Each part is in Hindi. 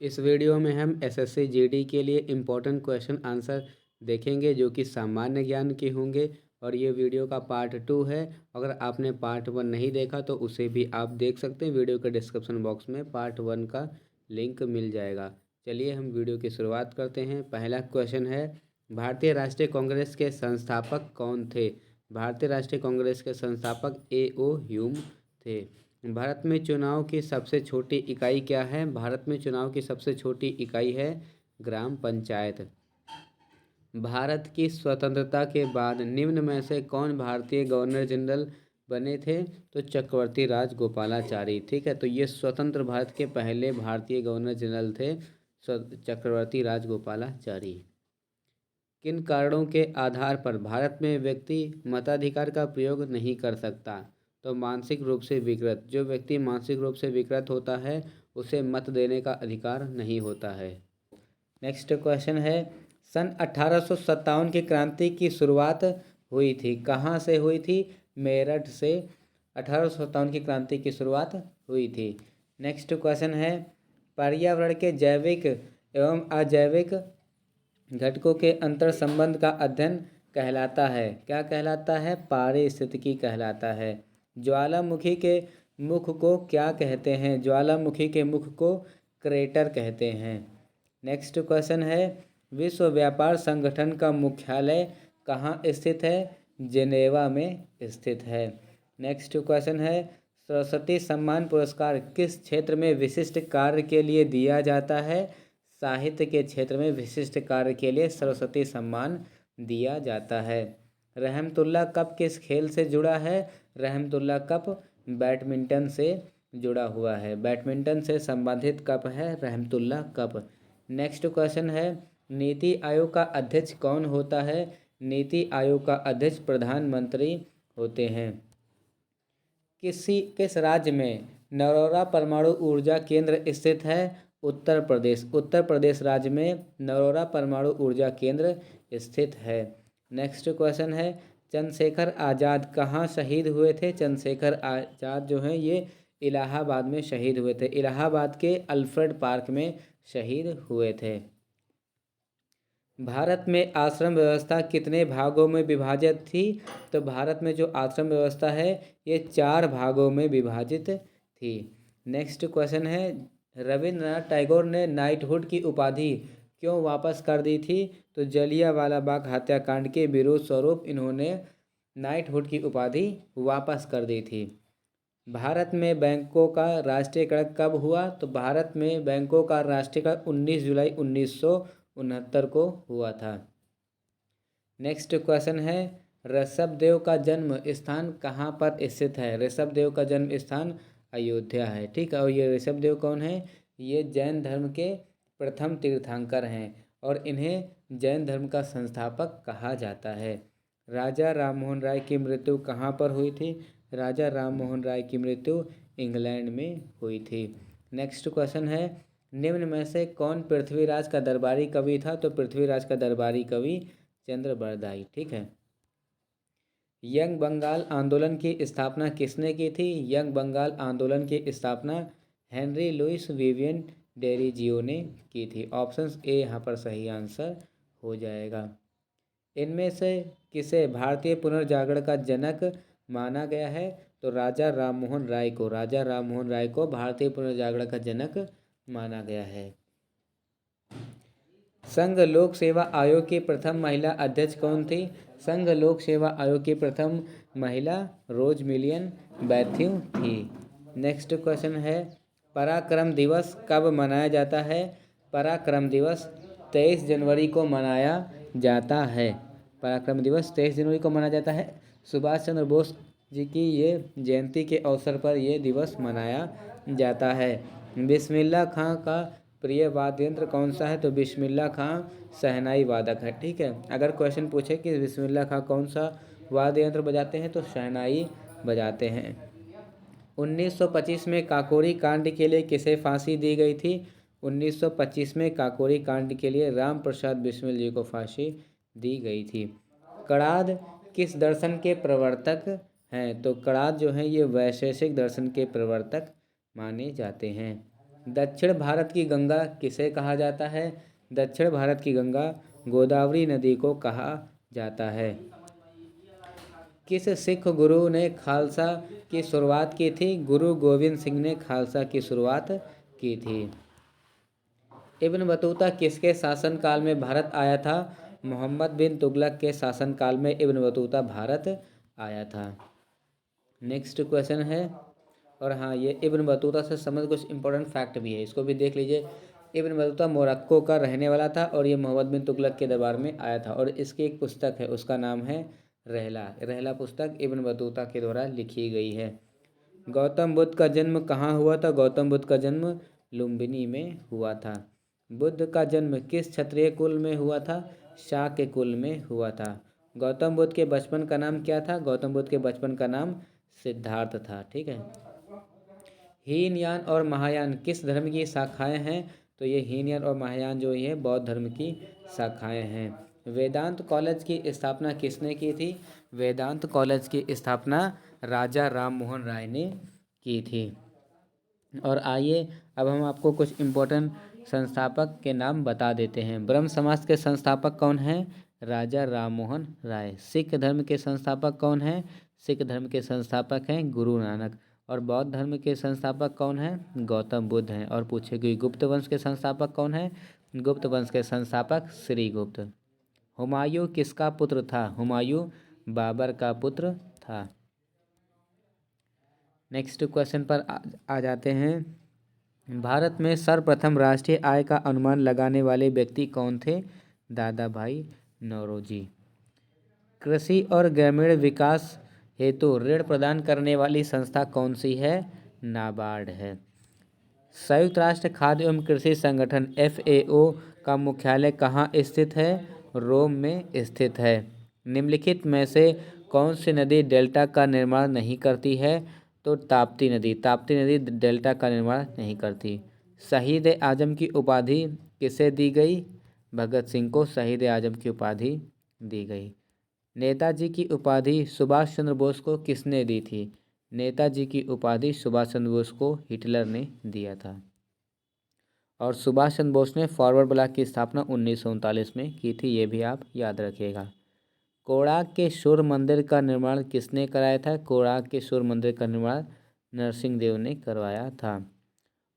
इस वीडियो में हम एसएससी जीडी के लिए इम्पोर्टेंट क्वेश्चन आंसर देखेंगे जो कि सामान्य ज्ञान के होंगे और ये वीडियो का पार्ट 2 है। अगर आपने पार्ट 1 नहीं देखा तो उसे भी आप देख सकते हैं। वीडियो के डिस्क्रिप्शन बॉक्स में पार्ट 1 का लिंक मिल जाएगा। चलिए हम वीडियो की शुरुआत करते हैं। पहला क्वेश्चन है, भारतीय राष्ट्रीय कांग्रेस के संस्थापक कौन थे? भारतीय राष्ट्रीय कांग्रेस के संस्थापक A.O. ह्यूम थे। भारत में चुनाव की सबसे छोटी इकाई क्या है? भारत में चुनाव की सबसे छोटी इकाई है ग्राम पंचायत। भारत की स्वतंत्रता के बाद निम्न में से कौन भारतीय गवर्नर जनरल बने थे? तो चक्रवर्ती राजगोपालाचारी। ठीक है, तो ये स्वतंत्र भारत के पहले भारतीय गवर्नर जनरल थे चक्रवर्ती राजगोपालाचारी। किन कारणों के आधार पर भारत में व्यक्ति मताधिकार का प्रयोग नहीं कर सकता? तो मानसिक रूप से विकृत। जो व्यक्ति मानसिक रूप से विकृत होता है उसे मत देने का अधिकार नहीं होता है। नेक्स्ट क्वेश्चन है, सन 1857 की क्रांति की शुरुआत हुई थी, कहाँ से हुई थी? मेरठ से 1857 की क्रांति की शुरुआत हुई थी। नेक्स्ट क्वेश्चन है, पर्यावरण के जैविक एवं अजैविक घटकों के अंतर संबंध का अध्ययन कहलाता है, क्या कहलाता है? पारिस्थितिकी कहलाता है। ज्वालामुखी के मुख को क्या कहते हैं? ज्वालामुखी के मुख को क्रेटर कहते हैं। नेक्स्ट क्वेश्चन है, विश्व व्यापार संगठन का मुख्यालय कहाँ स्थित है? जेनेवा में स्थित है। नेक्स्ट क्वेश्चन है, सरस्वती सम्मान पुरस्कार किस क्षेत्र में विशिष्ट कार्य के लिए दिया जाता है? साहित्य के क्षेत्र में विशिष्ट कार्य के लिए सरस्वती सम्मान दिया जाता है। रहमतुल्लाह कप किस खेल से जुड़ा है? रहमतुल्लाह कप बैडमिंटन से जुड़ा हुआ है, बैडमिंटन से संबंधित कप है रहमतुल्लाह कप। नेक्स्ट क्वेश्चन है, नीति आयोग का अध्यक्ष कौन होता है? नीति आयोग का अध्यक्ष प्रधानमंत्री होते हैं। किस राज्य में नरोरा परमाणु ऊर्जा केंद्र स्थित है? उत्तर प्रदेश। उत्तर प्रदेश राज्य में नरोरा परमाणु ऊर्जा केंद्र स्थित है। नेक्स्ट क्वेश्चन है, चंद्रशेखर आज़ाद कहाँ शहीद हुए थे? चंद्रशेखर आज़ाद जो हैं ये इलाहाबाद में शहीद हुए थे, इलाहाबाद के अल्फ्रेड पार्क में शहीद हुए थे। भारत में आश्रम व्यवस्था कितने भागों में विभाजित थी? तो भारत में जो आश्रम व्यवस्था है ये 4 भागों में विभाजित थी। नेक्स्ट क्वेश्चन है, रविंद्रनाथ टैगोर ने नाइटहुड की उपाधि क्यों वापस कर दी थी? तो जलियांवाला बाग हत्याकांड के विरोध स्वरूप इन्होंने नाइटहुड की उपाधि वापस कर दी थी। भारत में बैंकों का राष्ट्रीयकरण कब हुआ? तो भारत में बैंकों का राष्ट्रीयकरण 19 जुलाई 1969 को हुआ था। नेक्स्ट क्वेश्चन है, ऋषभदेव का जन्म स्थान कहाँ पर स्थित है? ऋषभदेव का जन्म स्थान अयोध्या है। ठीक है, और ये ऋषभदेव कौन है? ये जैन धर्म के प्रथम तीर्थंकर हैं और इन्हें जैन धर्म का संस्थापक कहा जाता है। राजा राममोहन राय की मृत्यु कहाँ पर हुई थी? राजा राममोहन राय की मृत्यु इंग्लैंड में हुई थी। नेक्स्ट क्वेश्चन है, निम्न में से कौन पृथ्वीराज का दरबारी कवि था? तो पृथ्वीराज का दरबारी कवि चंद्रबरदाई। ठीक है, यंग बंगाल आंदोलन की स्थापना किसने की थी? यंग बंगाल आंदोलन की स्थापना हेनरी लुइस विवियन डेरिजियो ने की थी। ऑप्शन ए यहाँ पर सही आंसर हो जाएगा। इनमें से किसे भारतीय पुनर्जागरण का जनक माना गया है? तो राजा राममोहन राय को, राजा राममोहन राय को भारतीय पुनर्जागरण का जनक माना गया है। संघ लोक सेवा आयोग की प्रथम महिला अध्यक्ष कौन थी? संघ लोक सेवा आयोग की प्रथम महिला रोज मिलियन बैथ्यू थी। नेक्स्ट क्वेश्चन है, पराक्रम दिवस कब मनाया जाता है? पराक्रम दिवस 23 जनवरी को मनाया जाता है। पराक्रम दिवस 23 जनवरी को मनाया जाता है। सुभाष चंद्र बोस जी की ये जयंती के अवसर पर यह दिवस मनाया जाता है। बिस्मिल्लाह खां का प्रिय वाद्य यंत्र कौन सा है? तो बिस्मिल्लाह खां शहनाई वादक है। ठीक है, अगर क्वेश्चन पूछे कि बिस्मिल्लाह खां कौन सा वाद्य यंत्र बजाते हैं तो शहनाई बजाते हैं। 1925 में काकोरी कांड के लिए किसे फांसी दी गई थी? 1925 में काकोरी कांड के लिए राम प्रसाद बिस्मिल जी को फांसी दी गई थी। कणाद किस दर्शन के प्रवर्तक हैं? तो कणाद जो हैं ये वैशेषिक दर्शन के प्रवर्तक माने जाते हैं। दक्षिण भारत की गंगा किसे कहा जाता है? दक्षिण भारत की गंगा गोदावरी नदी को कहा जाता है। किस सिख गुरु ने खालसा की शुरुआत की थी? गुरु गोविंद सिंह ने खालसा की शुरुआत की थी। इब्न बतूता किसके शासनकाल में भारत आया था? मोहम्मद बिन तुगलक के शासनकाल में इब्न बतूता भारत आया था। नेक्स्ट क्वेश्चन है, और हाँ, ये इब्न बतूता से संबंधित कुछ इंपॉर्टेंट फैक्ट भी है, इसको भी देख लीजिए। इब्न बतूता मोरक्को का रहने वाला था और ये मोहम्मद बिन तुगलक के दरबार में आया था, और इसकी एक पुस्तक है, उसका नाम है रहला पुस्तक इब्न बतूता के द्वारा लिखी गई है। गौतम बुद्ध का जन्म कहाँ हुआ था? गौतम बुद्ध का जन्म लुम्बिनी में हुआ था। बुद्ध का जन्म किस क्षत्रिय कुल में हुआ था? शाक्य कुल में हुआ था। गौतम बुद्ध के बचपन का नाम क्या था? गौतम बुद्ध के बचपन का नाम सिद्धार्थ था। ठीक है। हीनयान और महायान किस धर्म की शाखाएं हैं? तो ये हीनयान और महायान जो ये बौद्ध धर्म की शाखाएं हैं। वेदांत कॉलेज की स्थापना किसने की थी? वेदांत कॉलेज की स्थापना राजा राम मोहन राय ने की थी। और आइए अब हम आपको कुछ इम्पोर्टेंट संस्थापक के नाम बता देते हैं। ब्रह्म समाज के संस्थापक कौन हैं? राजा राम मोहन राय। सिख धर्म के संस्थापक कौन हैं? सिख धर्म के संस्थापक हैं गुरु नानक। और बौद्ध धर्म के संस्थापक कौन हैं? गौतम बुद्ध हैं। और पूछे गए गुप्त वंश के संस्थापक कौन हैं? गुप्त वंश के संस्थापक श्रीगुप्त। हुमायूं किसका पुत्र था? हुमायूं बाबर का पुत्र था। नेक्स्ट क्वेश्चन पर आ जाते हैं। भारत में सर्वप्रथम राष्ट्रीय आय का अनुमान लगाने वाले व्यक्ति कौन थे? दादा भाई नौरोजी। कृषि और ग्रामीण विकास हेतु ऋण प्रदान करने वाली संस्था कौन सी है? नाबार्ड है। संयुक्त राष्ट्र खाद्य एवं कृषि संगठन FAO का मुख्यालय कहाँ स्थित है? रोम में स्थित है। निम्नलिखित में से कौन सी नदी डेल्टा का निर्माण नहीं करती है? तो ताप्ती नदी डेल्टा का निर्माण नहीं करती। शहीद आजम की उपाधि किसे दी गई? भगत सिंह को शहीद आजम की उपाधि दी गई। नेताजी की उपाधि सुभाष चंद्र बोस को किसने दी थी? नेताजी की उपाधि सुभाष चंद्र बोस को हिटलर ने दिया था। और सुभाष चंद्र बोस ने फॉरवर्ड ब्लॉक की स्थापना 1939 में की थी, ये भी आप याद रखिएगा। कोणार्क के सूर्य मंदिर का निर्माण किसने कराया था? कोणार्क के सूर्य मंदिर का निर्माण नरसिंह देव ने करवाया था।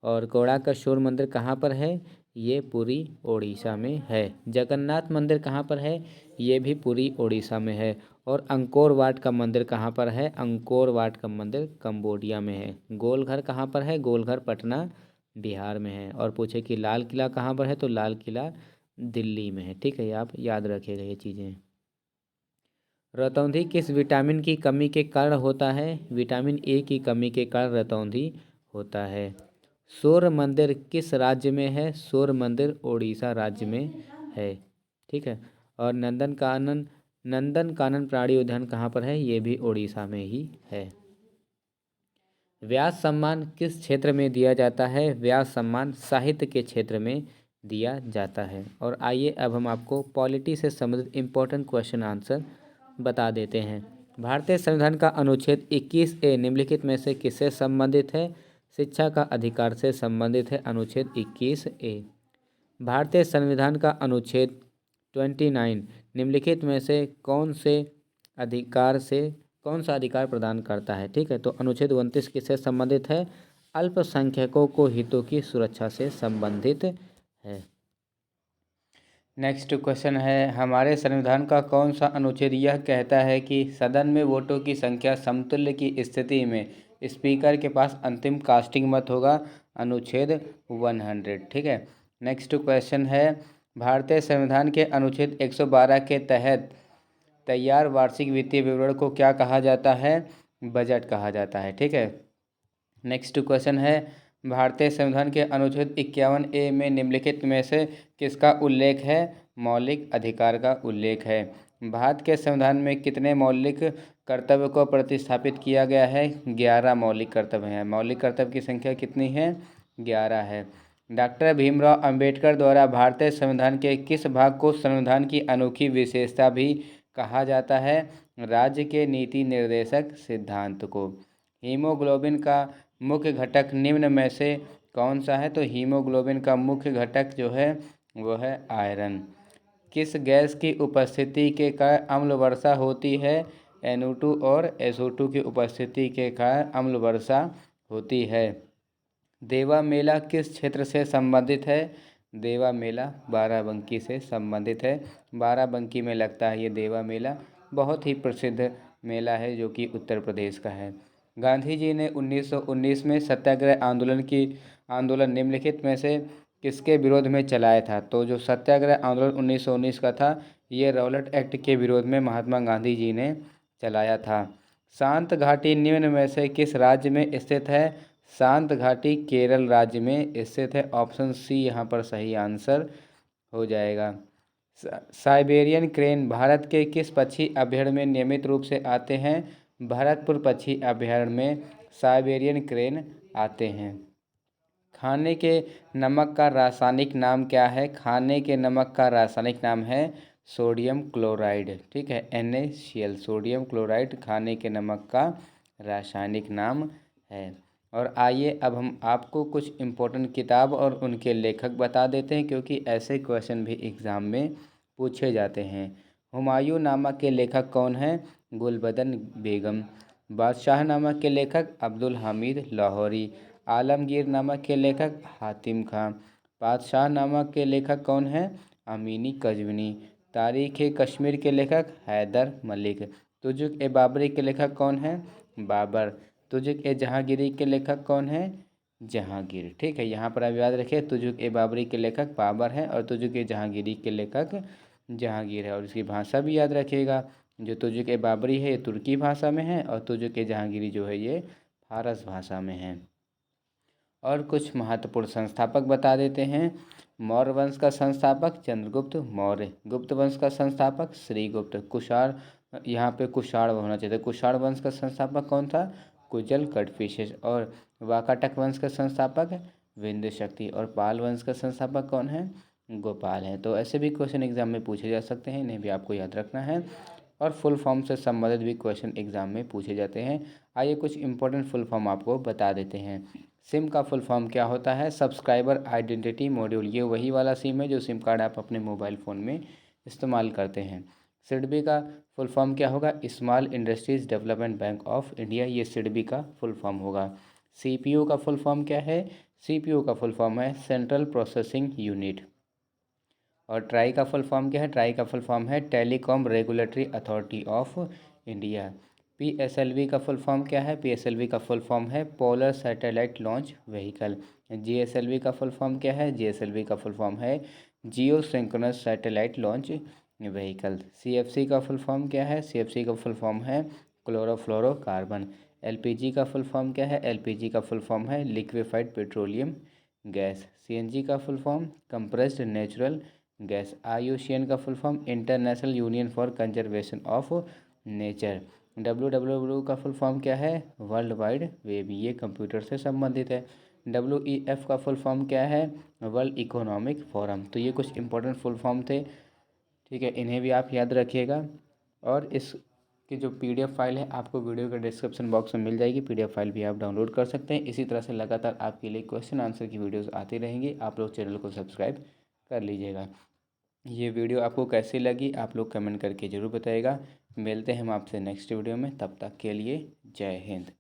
और कोणार्क का सूर्य मंदिर कहाँ पर है? ये पुरी ओडिशा में है। जगन्नाथ मंदिर कहाँ पर है? ये भी पुरी ओडिशा में है। और अंकोर वाट का मंदिर कहाँ पर है? अंकोर वाट का मंदिर कंबोडिया में है। गोलघर कहाँ पर है? गोलघर पटना बिहार में है। और पूछे कि लाल किला कहाँ पर है? तो लाल किला दिल्ली में है। ठीक है, ये आप याद रखिएगा ये चीज़ें। रतौंधी किस विटामिन की कमी के कारण होता है? विटामिन A की कमी के कारण रतौंधी होता है। सूर्य मंदिर किस राज्य में है? सूर्य मंदिर ओडिशा राज्य में है। ठीक है। और नंदनकानन प्राणी उद्यान कहाँ पर है? ये भी ओडिशा में ही है। व्यास सम्मान किस क्षेत्र में दिया जाता है? व्यास सम्मान साहित्य के क्षेत्र में दिया जाता है। और आइए अब हम आपको पॉलिटी से संबंधित इम्पोर्टेंट क्वेश्चन आंसर बता देते हैं। भारतीय संविधान का अनुच्छेद 21A निम्नलिखित में से किससे संबंधित है? शिक्षा का अधिकार से संबंधित है अनुच्छेद 21A। भारतीय संविधान का अनुच्छेद 29 निम्नलिखित में से कौन सा अधिकार प्रदान करता है? ठीक है, तो अनुच्छेद 29 किससे संबंधित है? अल्पसंख्यकों को हितों की सुरक्षा से संबंधित है। नेक्स्ट क्वेश्चन है, हमारे संविधान का कौन सा अनुच्छेद यह कहता है कि सदन में वोटों की संख्या समतुल्य की स्थिति में स्पीकर के पास अंतिम कास्टिंग मत होगा? अनुच्छेद 100। ठीक है। नेक्स्ट क्वेश्चन है, भारतीय संविधान के अनुच्छेद 112 के तहत तैयार वार्षिक वित्तीय विवरण को क्या कहा जाता है? बजट कहा जाता है। ठीक है। नेक्स्ट क्वेश्चन है, भारतीय संविधान के अनुच्छेद 51A में निम्नलिखित में से किसका उल्लेख है? मौलिक अधिकार का उल्लेख है। भारत के संविधान में कितने मौलिक कर्तव्य को प्रतिस्थापित किया गया है? 11 मौलिक कर्तव्य हैं। मौलिक कर्तव्य की संख्या कितनी है? 11 है। डॉक्टर भीमराव अंबेडकर द्वारा भारतीय संविधान के किस भाग को संविधान की अनोखी विशेषता भी कहा जाता है? राज्य के नीति निर्देशक सिद्धांत को। हीमोग्लोबिन का मुख्य घटक निम्न में से कौन सा है? तो हीमोग्लोबिन का मुख्य घटक जो है वो है आयरन। किस गैस की उपस्थिति के कारण अम्ल वर्षा होती है? NO2 और SO2 की उपस्थिति के कारण अम्ल वर्षा होती है। देवा मेला किस क्षेत्र से संबंधित है? देवा मेला बाराबंकी से संबंधित है। बाराबंकी में लगता है ये देवा मेला, बहुत ही प्रसिद्ध मेला है जो कि उत्तर प्रदेश का है। गांधी जी ने 1919 में सत्याग्रह आंदोलन निम्नलिखित में से किसके विरोध में चलाया था? तो जो सत्याग्रह आंदोलन 1919 का था, ये रॉलेट एक्ट के विरोध में महात्मा गांधी जी ने चलाया था। शांत घाटी निम्न में से किस राज्य में स्थित है? शांत घाटी केरल राज्य में स्थित है। ऑप्शन सी यहाँ पर सही आंसर हो जाएगा। साइबेरियन क्रेन भारत के किस पक्षी अभयारण्य में नियमित रूप से आते हैं? भरतपुर पक्षी अभयारण्य में साइबेरियन क्रेन आते हैं। खाने के नमक का रासायनिक नाम क्या है? खाने के नमक का रासायनिक नाम है सोडियम क्लोराइड। ठीक है, NaCl, सोडियम क्लोराइड खाने के नमक का रासायनिक नाम है। और आइए अब हम आपको कुछ इम्पोर्टेंट किताब और उनके लेखक बता देते हैं, क्योंकि ऐसे क्वेश्चन भी एग्ज़ाम में पूछे जाते हैं। हुमायूं नामा के लेखक कौन हैं? गुलबदन बेगम। बादशाह नामा के लेखक अब्दुल हामिद लाहौरी। आलमगीर नामा के लेखक हातिम खां। बादशाह नामा के लेखक कौन हैं? अमीनी कज़विनी। तारीख़ कश्मीर के लेखक हैदर मलिक। तुजुक ए बाबरी के लेखक कौन हैं? बाबर। तुजुक ए जहांगीरी के लेखक कौन हैं? जहांगीर। ठीक है, यहाँ पर आप याद रखिए, तुजुक ए बाबरी के लेखक बाबर हैं और तुजुक ए जहांगीरी के लेखक जहांगीर है। और इसकी भाषा भी याद रखिएगा, जो तुजुक ए बाबरी है ये तुर्की भाषा में है और तुजुक ए जहांगीरी जो है ये फारस भाषा में है। और कुछ महत्वपूर्ण संस्थापक बता देते हैं। मौर्य वंश का संस्थापक चंद्रगुप्त मौर्य। गुप्त वंश का संस्थापक श्रीगुप्त। कुषाण, यहाँ पे कुषाण होना चाहिए। कुषाण वंश का संस्थापक कौन था? कुजल कटफिशेस। और वाकाटक वंश का संस्थापक विंध्य शक्ति। और पाल वंश का संस्थापक कौन है? गोपाल है। तो ऐसे भी क्वेश्चन एग्जाम में पूछे जा सकते हैं, इन्हें भी आपको याद रखना है। और फुल फॉर्म से संबंधित भी क्वेश्चन एग्जाम में पूछे जाते हैं। आइए कुछ इंपॉर्टेंट फुल फॉर्म आपको बता देते हैं। सिम का फुल फॉर्म क्या होता है? Subscriber identity module. ये वही वाला सिम है जो सिम कार्ड आप अपने मोबाइल फ़ोन में इस्तेमाल करते हैं। सिडबी का फुल फॉर्म क्या होगा? Small industries development bank of India, ये सिडबी का फुल फॉर्म होगा। CPU का फुल फॉर्म क्या है? CPU का फुल फॉर्म है सेंट्रल प्रोसेसिंग यूनिट। और ट्राई का फुल फॉर्म क्या है? ट्राई का फुल फॉर्म है telecom regulatory authority of India. PSLV का फुल फॉर्म क्या है? PSLV का फुल फॉर्म है polar satellite launch vehicle. GSLV का फुल फॉर्म क्या है? GSLV का फुल फॉर्म है geosynchronous satellite launch vehicle. CFC का फुल फॉर्म क्या है? CFC का फुल फॉर्म है क्लोरोफ्लोरोकार्बन। LPG का फुल फॉर्म क्या है? LPG का फुल फॉर्म है लिक्विफाइड पेट्रोलियम गैस। CNG का full form compressed natural gas. IUCN का full form international union for conservation of nature. WWW का फुल फॉर्म क्या है? वर्ल्ड वाइड वेब, ये कंप्यूटर से संबंधित है। WEF का फुल फॉर्म क्या है? World economic forum. तो ये कुछ इंपॉर्टेंट फुल फॉर्म थे, ठीक है, इन्हें भी आप याद रखिएगा। और इसकी जो PDF फाइल है आपको वीडियो के डिस्क्रिप्शन बॉक्स में मिल जाएगी। PDF फाइल भी आप डाउनलोड कर सकते हैं। इसी तरह से लगातार आपके लिए क्वेश्चन आंसर की वीडियोस आती रहेंगी। आप लोग चैनल को सब्सक्राइब कर लीजिएगा। ये वीडियो आपको कैसी लगी आप लोग कमेंट करके ज़रूर बताइएगा। मिलते हैं हम आपसे नेक्स्ट वीडियो में, तब तक के लिए जय हिंद।